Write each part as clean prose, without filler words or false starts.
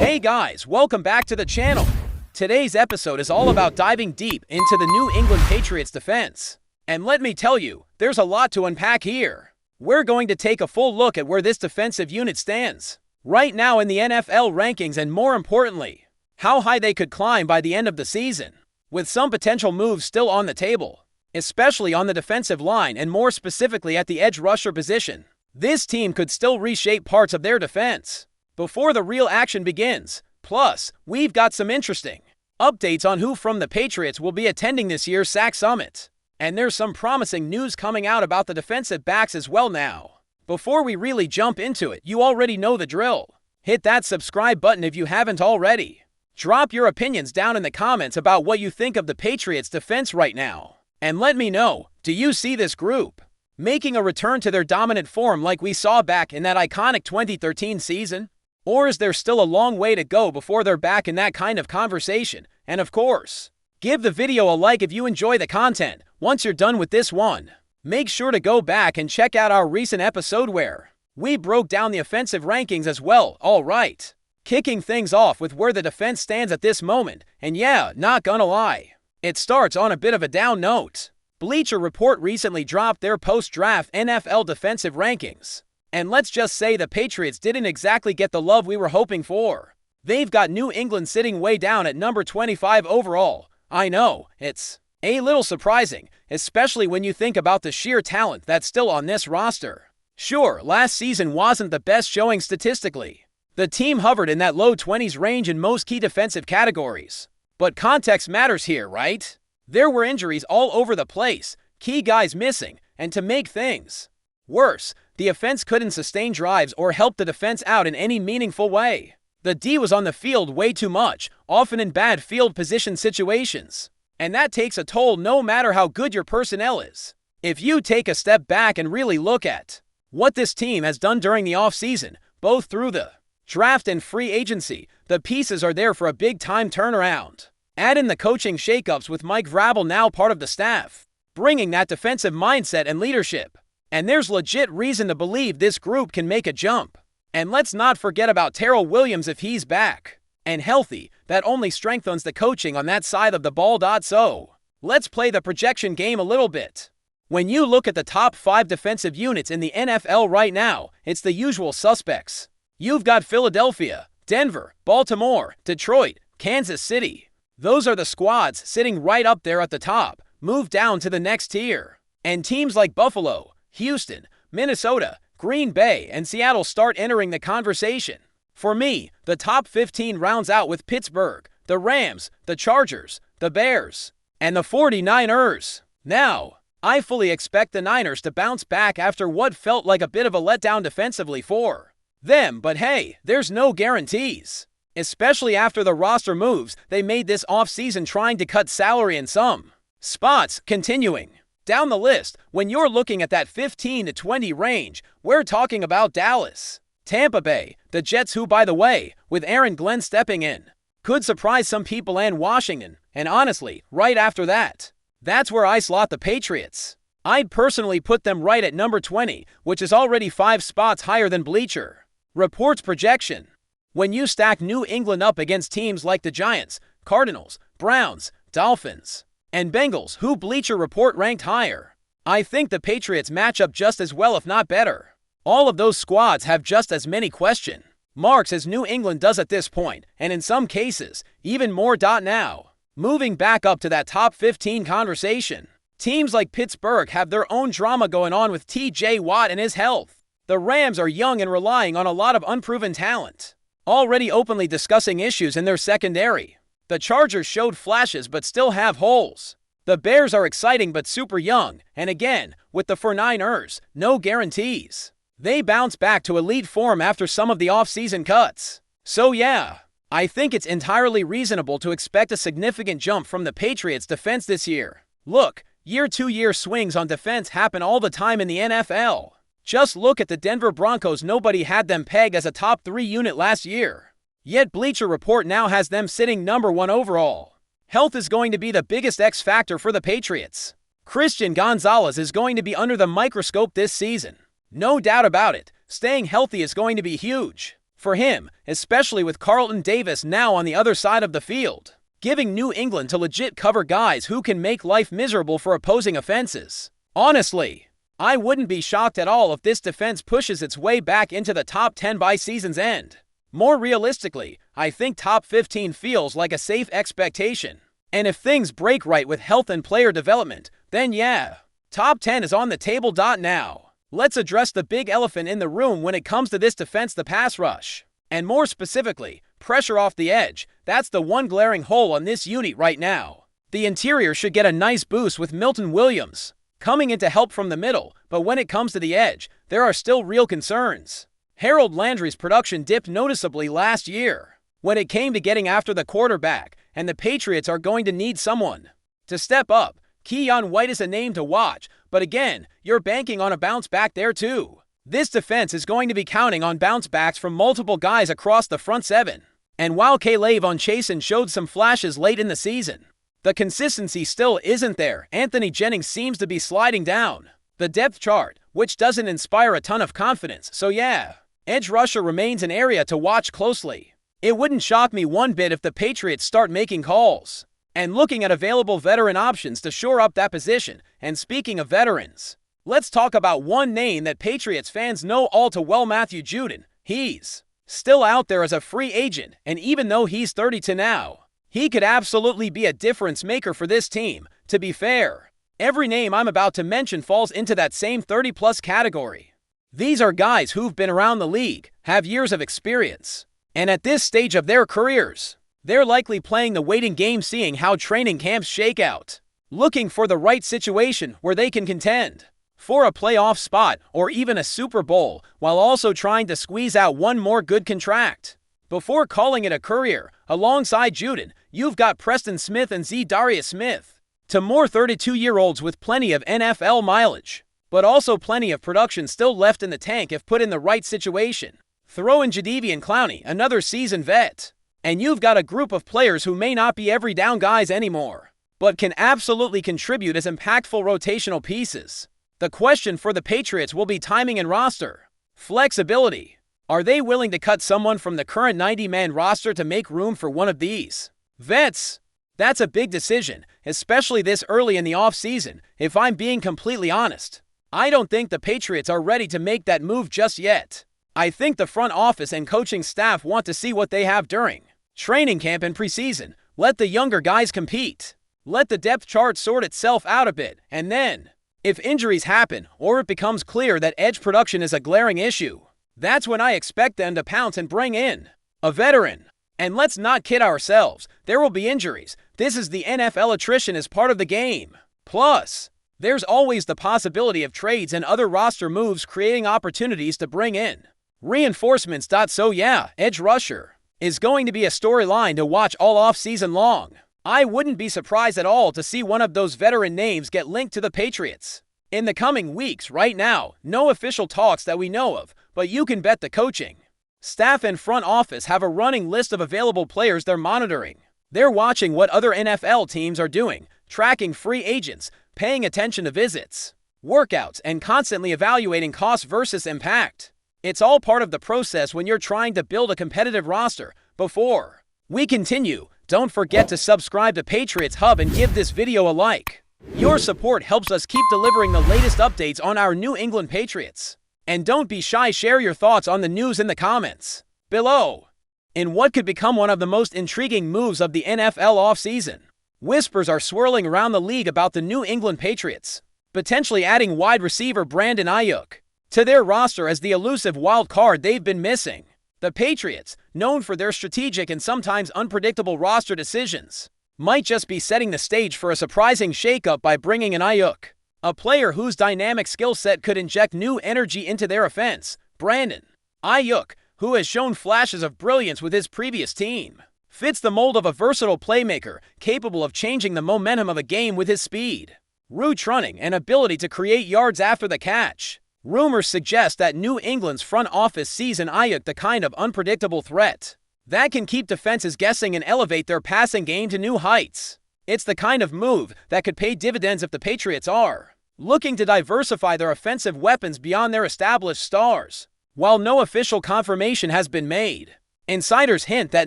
Hey guys, welcome back to the channel. Today's episode is all about diving deep into the New England Patriots defense. And let me tell you, there's a lot to unpack here. We're going to take a full look at where this defensive unit stands right now in the NFL rankings, and more importantly, how high they could climb by the end of the season, with some potential moves still on the table, especially on the defensive line and more specifically at the edge rusher position. This team could still reshape parts of their defense before the real action begins. Plus, we've got some interesting updates on who from the Patriots will be attending this year's SAC Summit. And there's some promising news coming out about the defensive backs as well now. Before we really jump into it, you already know the drill. Hit that subscribe button if you haven't already. Drop your opinions down in the comments about what you think of the Patriots defense right now. And let me know, do you see this group making a return to their dominant form like we saw back in that iconic 2013 season? Or is there still a long way to go before they're back in that kind of conversation? And of course, give the video a like if you enjoy the content. Once you're done with this one, make sure to go back and check out our recent episode where we broke down the offensive rankings as well. Alright, kicking things off with where the defense stands at this moment, and yeah, not gonna lie, it starts on a bit of a down note. Bleacher Report recently dropped their post-draft NFL defensive rankings. And let's just say the Patriots didn't exactly get the love we were hoping for. They've got New England sitting way down at number 25 overall. I know, it's a little surprising, especially when you think about the sheer talent that's still on this roster. Sure, last season wasn't the best showing statistically. The team hovered in that low 20s range in most key defensive categories. But context matters here, right? There were injuries all over the place, key guys missing, and to make things worse, the offense couldn't sustain drives or help the defense out in any meaningful way. The D was on the field way too much, often in bad field position situations. And that takes a toll no matter how good your personnel is. If you take a step back and really look at what this team has done during the offseason, both through the draft and free agency, the pieces are there for a big-time turnaround. Add in the coaching shakeups with Mike Vrabel now part of the staff, bringing that defensive mindset and leadership. And there's legit reason to believe this group can make a jump. And let's not forget about Terrell Williams if he's back and healthy. That only strengthens the coaching on that side of the ball. So, let's play the projection game a little bit. When you look at the top 5 defensive units in the NFL right now, it's the usual suspects. You've got Philadelphia, Denver, Baltimore, Detroit, Kansas City. Those are the squads sitting right up there at the top. Move down to the next tier, and teams like Buffalo, Houston, Minnesota, Green Bay, and Seattle start entering the conversation. For me, the top 15 rounds out with Pittsburgh, the Rams, the Chargers, the Bears, and the 49ers. Now, I fully expect the Niners to bounce back after what felt like a bit of a letdown defensively for them, but hey, there's no guarantees. Especially after the roster moves they made this offseason trying to cut salary in some spots. Continuing down the list, when you're looking at that 15 to 20 range, we're talking about Dallas, Tampa Bay, the Jets, who, by the way, with Aaron Glenn stepping in, could surprise some people, and Washington. And honestly, right after that, that's where I slot the Patriots. I'd personally put them right at number 20, which is already 5 spots higher than Bleacher Report's projection. When you stack New England up against teams like the Giants, Cardinals, Browns, Dolphins, and Bengals, who Bleacher Report ranked higher, I think the Patriots match up just as well, if not better. All of those squads have just as many question marks as New England does at this point, and in some cases, even more. Now, moving back up to that top 15 conversation, teams like Pittsburgh have their own drama going on with TJ Watt and his health. The Rams are young and relying on a lot of unproven talent, already openly discussing issues in their secondary. The Chargers showed flashes but still have holes. The Bears are exciting but super young, and again, with the 49ers, no guarantees they bounce back to elite form after some of the offseason cuts. So yeah, I think it's entirely reasonable to expect a significant jump from the Patriots defense this year. Look, year-to-year swings on defense happen all the time in the NFL. Just look at the Denver Broncos. Nobody had them pegged as a top 3 unit last year. Yet Bleacher Report now has them sitting number 1 overall. Health is going to be the biggest X factor for the Patriots. Christian Gonzalez is going to be under the microscope this season. No doubt about it, staying healthy is going to be huge. for him, especially with Carlton Davis now on the other side of the field, giving New England to legit cover guys who can make life miserable for opposing offenses. Honestly, I wouldn't be shocked at all if this defense pushes its way back into the top 10 by season's end. More realistically, I think top 15 feels like a safe expectation. And if things break right with health and player development, then yeah, top 10 is on the table. Now, let's address the big elephant in the room when it comes to this defense: the pass rush. And more specifically, pressure off the edge. That's the one glaring hole on this unit right now. The interior should get a nice boost with Milton Williams coming in to help from the middle, but when it comes to the edge, there are still real concerns. Harold Landry's production dipped noticeably last year when it came to getting after the quarterback, and the Patriots are going to need someone to step up. Keion White is a name to watch, but again, you're banking on a bounce back there too. This defense is going to be counting on bounce backs from multiple guys across the front seven. And while K'Lavon Chaisson showed some flashes late in the season, the consistency still isn't there. Anthony Jennings seems to be sliding down the depth chart, which doesn't inspire a ton of confidence. So yeah, edge rusher remains an area to watch closely. It wouldn't shock me one bit if the Patriots start making calls and looking at available veteran options to shore up that position. And speaking of veterans, let's talk about one name that Patriots fans know all too well: Matthew Judon. He's still out there as a free agent, and even though he's 32 now, he could absolutely be a difference maker for this team. To be fair, every name I'm about to mention falls into that same 30-plus category. These are guys who've been around the league, have years of experience, and at this stage of their careers, they're likely playing the waiting game, seeing how training camps shake out, looking for the right situation where they can contend for a playoff spot or even a Super Bowl, while also trying to squeeze out one more good contract before calling it a career. Alongside Judon, you've got Preston Smith and Darius Smith, to more 32-year-olds with plenty of NFL mileage, but also plenty of production still left in the tank if put in the right situation. Throw in Jadeveon Clowney, another seasoned vet, and you've got a group of players who may not be every down guys anymore, but can absolutely contribute as impactful rotational pieces. The question for the Patriots will be timing and roster flexibility. Are they willing to cut someone from the current 90-man roster to make room for one of these vets? That's a big decision, especially this early in the offseason. If I'm being completely honest, I don't think the Patriots are ready to make that move just yet. I think the front office and coaching staff want to see what they have during training camp and preseason. Let the younger guys compete. Let the depth chart sort itself out a bit, and then, if injuries happen or it becomes clear that edge production is a glaring issue, that's when I expect them to pounce and bring in a veteran. And let's not kid ourselves, there will be injuries. This is the NFL. Attrition is part of the game. Plus, there's always the possibility of trades and other roster moves, creating opportunities to bring in reinforcements. So yeah, edge rusher is going to be a storyline to watch all off-season long. I wouldn't be surprised at all to see one of those veteran names get linked to the Patriots in the coming weeks. Right now, no official talks that we know of, but you can bet the coaching staff and front office have a running list of available players they're monitoring. They're watching what other NFL teams are doing, tracking free agents, paying attention to visits, workouts, and constantly evaluating cost versus impact. It's all part of the process when you're trying to build a competitive roster. Before we continue, don't forget to subscribe to Patriots Hub and give this video a like. Your support helps us keep delivering the latest updates on our New England Patriots. And don't be shy, share your thoughts on the news in the comments below. In what could become one of the most intriguing moves of the NFL offseason, whispers are swirling around the league about the New England Patriots potentially adding wide receiver Brandon AIYUK to their roster as the elusive wild card they've been missing. The Patriots, known for their strategic and sometimes unpredictable roster decisions, might just be setting the stage for a surprising shakeup by bringing in AIYUK, a player whose dynamic skill set could inject new energy into their offense. Brandon AIYUK, who has shown flashes of brilliance with his previous team, fits the mold of a versatile playmaker capable of changing the momentum of a game with his speed, route running, and ability to create yards after the catch. Rumors suggest that New England's front office sees in AIYUK the kind of unpredictable threat that can keep defenses guessing and elevate their passing game to new heights. It's the kind of move that could pay dividends if the Patriots are looking to diversify their offensive weapons beyond their established stars. While no official confirmation has been made, insiders hint that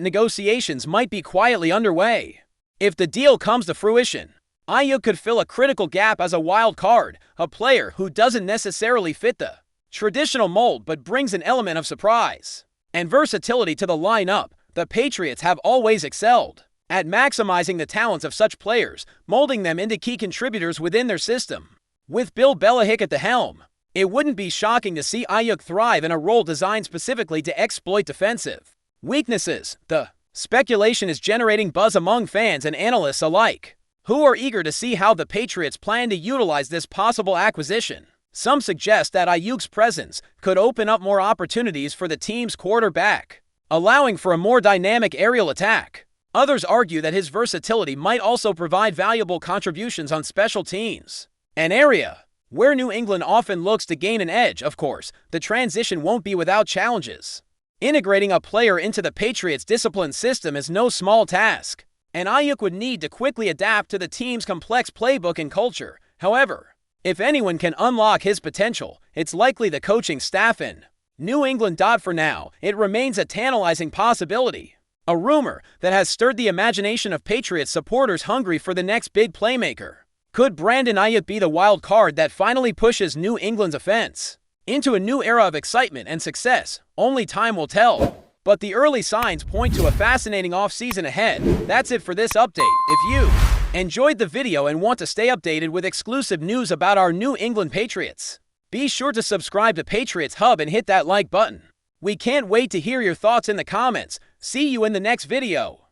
negotiations might be quietly underway. If the deal comes to fruition, AIYUK could fill a critical gap as a wild card, a player who doesn't necessarily fit the traditional mold but brings an element of surprise and versatility to the lineup. The Patriots have always excelled at maximizing the talents of such players, molding them into key contributors within their system. With Bill Belichick at the helm, it wouldn't be shocking to see AIYUK thrive in a role designed specifically to exploit defensive weaknesses. The speculation is generating buzz among fans and analysts alike, who are eager to see how the Patriots plan to utilize this possible acquisition. Some suggest that AIYUK's presence could open up more opportunities for the team's quarterback, allowing for a more dynamic aerial attack. Others argue that his versatility might also provide valuable contributions on special teams, an area where New England often looks to gain an edge. Of course, the transition won't be without challenges. Integrating a player into the Patriots' disciplined system is no small task, and AIYUK would need to quickly adapt to the team's complex playbook and culture. However, if anyone can unlock his potential, it's likely the coaching staff in New England. For now, it remains a tantalizing possibility, a rumor that has stirred the imagination of Patriots supporters hungry for the next big playmaker. Could Brandon AIYUK be the wild card that finally pushes New England's offense into a new era of excitement and success? Only time will tell, but the early signs point to a fascinating offseason ahead. That's it for this update. If you enjoyed the video and want to stay updated with exclusive news about our New England Patriots, be sure to subscribe to Patriots Hub and hit that like button. We can't wait to hear your thoughts in the comments. See you in the next video.